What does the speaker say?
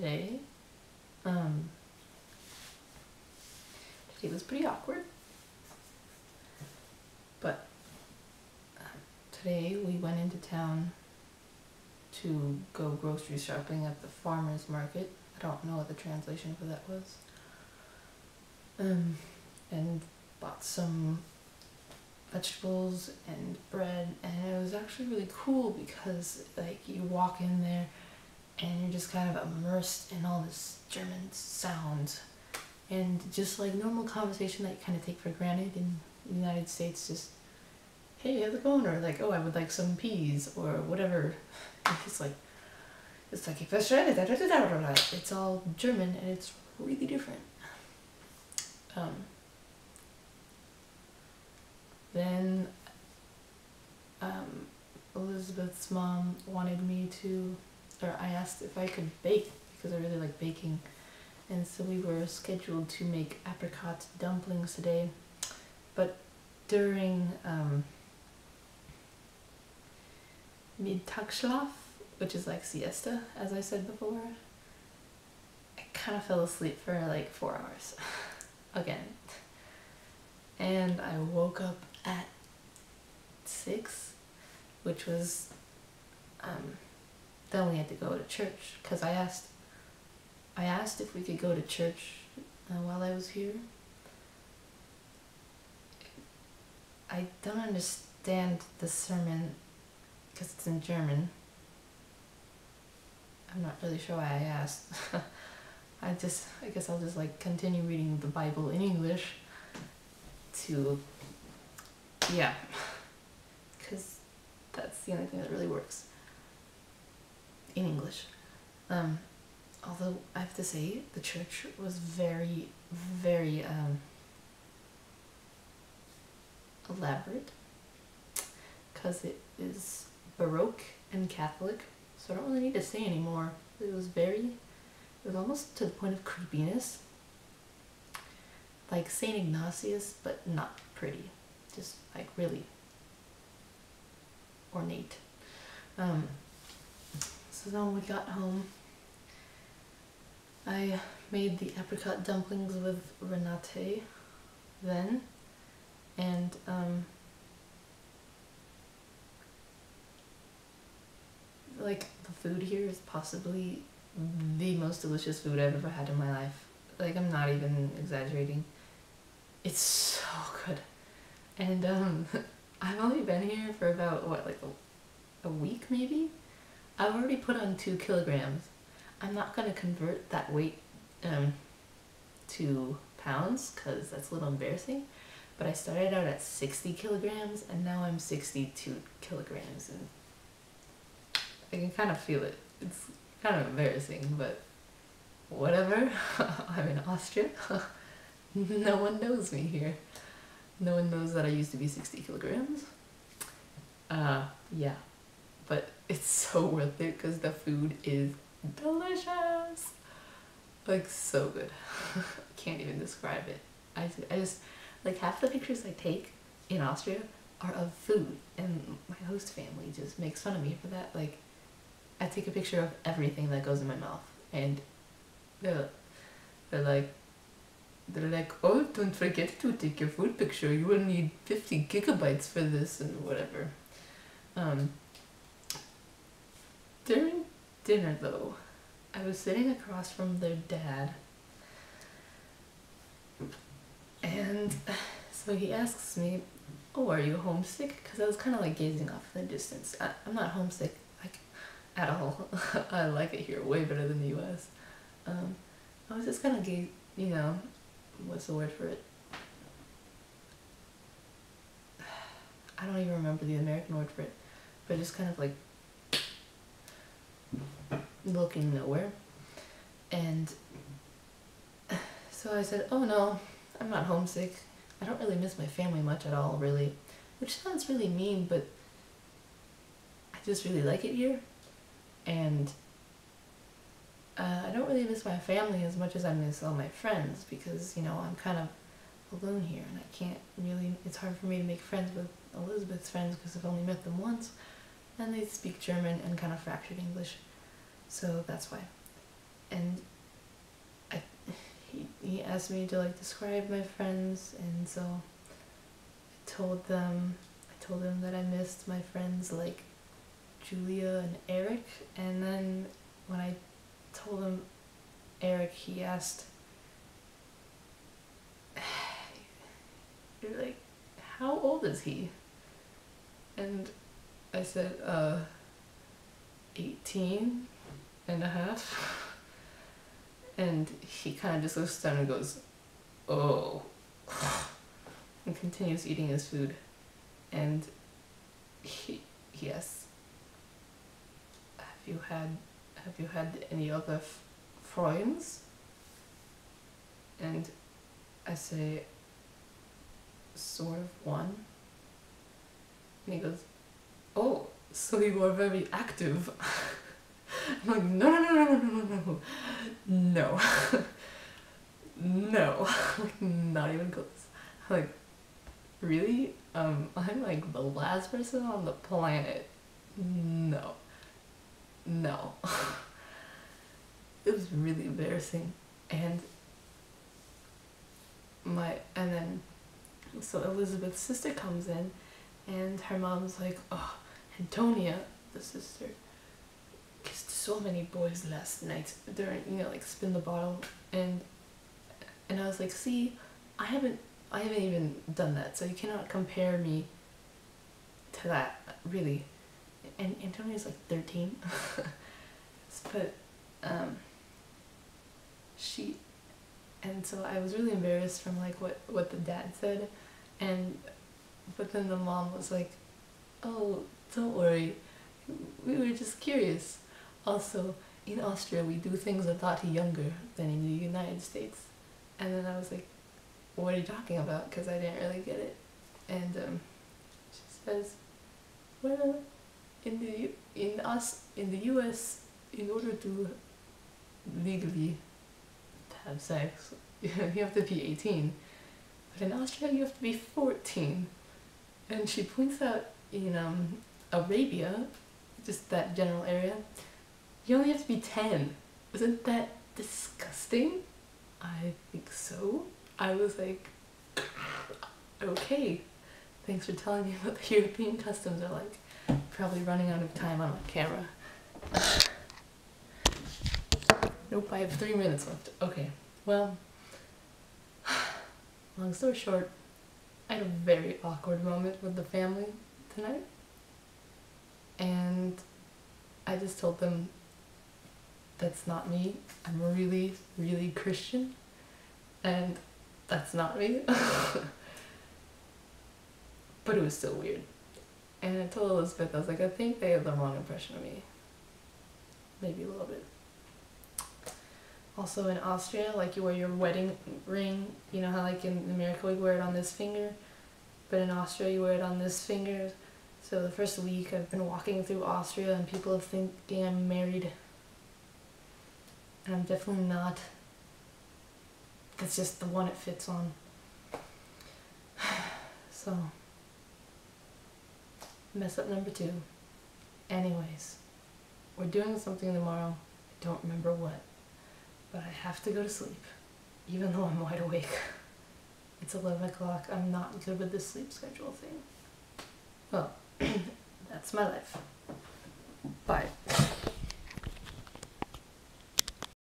today. Um, Today was pretty awkward, but today we went into town to go grocery shopping at the farmer's market. I don't know what the translation for that was. And bought some vegetables and bread, and it was actually really cool because like you walk in there and you're just kind of immersed in all this German sounds and just like normal conversation that you kind of take for granted in the United States, just hey, how's it going, or like, oh, I would like some peas or whatever. It's like it's all German and it's really different. Then Elizabeth's mom wanted me to, or I asked if I could bake because I really like baking, and so we were scheduled to make apricot dumplings today, but during Mittagsschlaf, which is like siesta, as I said before, I kind of fell asleep for like 4 hours again, and I woke up at 6, which was then we had to go to church because I asked if we could go to church while I was here. I don't understand the sermon because it's in German. I'm not really sure why I asked. I guess I'll just like continue reading the Bible in English to, yeah, because that's the only thing that really works in English. Although I have to say the church was very, very elaborate because it is Baroque and Catholic, so I don't really need to say anymore. It was almost to the point of creepiness, like Saint Ignatius, but not pretty, just like really ornate. So then we got home, I made the apricot dumplings with Renate then, and like the food here is possibly the most delicious food I've ever had in my life. Like, I'm not even exaggerating. It's so good. And I've only been here for about what, like a week maybe? I've already put on 2 kilograms. I'm not gonna convert that weight to pounds because that's a little embarrassing, but I started out at 60 kilograms and now I'm 62 kilograms, and I can kind of feel it. It's kind of embarrassing, but whatever. I'm in Austria. No one knows me here. No one knows that I used to be 60 kilograms. Yeah, but it's so worth it because the food is delicious. Like, so good. Can't even describe it. I just, like, half the pictures I take in Austria are of food, and my host family just makes fun of me for that. Like, I take a picture of everything that goes in my mouth, and they're like, oh, don't forget to take your food picture. You will need 50 gigabytes for this and whatever. During dinner, though, I was sitting across from their dad, and so he asks me, oh, are you homesick? Because I was kind of like gazing off in the distance. I'm not homesick, like, at all. I like it here way better than the US. I was just kind of what's the word for it? I don't even remember the American word for it, but just kind of like looking nowhere. And so I said, oh no, I'm not homesick. I don't really miss my family much at all, really. Which sounds really mean, but I just really like it here. And I don't really miss my family as much as I miss all my friends because, I'm kind of alone here and I can't really, it's hard for me to make friends with Elizabeth's friends because I've only met them once and they speak German and kind of fractured English. So that's why. and he asked me to like describe my friends, and so I told him that I missed my friends like Julia and Eric, and then when I told him Eric, he asked, you're like, how old is he? And I said, 18 and a half. And he kind of just looks down and goes, oh, and continues eating his food. And he asks, have you had any other friends? And I say, sort of one. And he goes, oh, so you are very active. I'm like, no. No. No. Like, not even close. I'm like, really? I'm like the last person on the planet. No. It was really embarrassing. And then so Elizabeth's sister comes in, and her mom's like, oh, Antonia, the sister, kissed so many boys last night during, like spin the bottle, and I was like, see, I haven't even done that, so you cannot compare me to that, really. And Antonia's like 13. But and so I was really embarrassed from like what the dad said, but then the mom was like, oh, don't worry, we were just curious. Also, in Austria we do things a lot younger than in the United States. And then I was like, what are you talking about? Because I didn't really get it. And she says, well, in the US, in order to legally have sex, you have to be 18. But in Austria, you have to be 14. And she points out in Arabia, just that general area, you only have to be 10. Isn't that disgusting? I think so. I was like, okay, thanks for telling me what the European customs are like. Probably running out of time on my camera. Nope, I have 3 minutes left. Okay, well, long story short, I had a very awkward moment with the family tonight. And I just told them, that's not me. I'm really, really Christian. And that's not me. But it was still weird. And I told Elizabeth, I was like, I think they have the wrong impression of me. Maybe a little bit. Also in Austria, like you wear your wedding ring, you know how like in America we wear it on this finger? But in Austria you wear it on this finger. So the first week I've been walking through Austria and people are thinking I'm married. And I'm definitely not. It's just the one it fits on. So, mess up number 2. Anyways, we're doing something tomorrow. I don't remember what. But I have to go to sleep, even though I'm wide awake. It's 11 o'clock. I'm not good with this sleep schedule thing. Well, that's my life. Bye.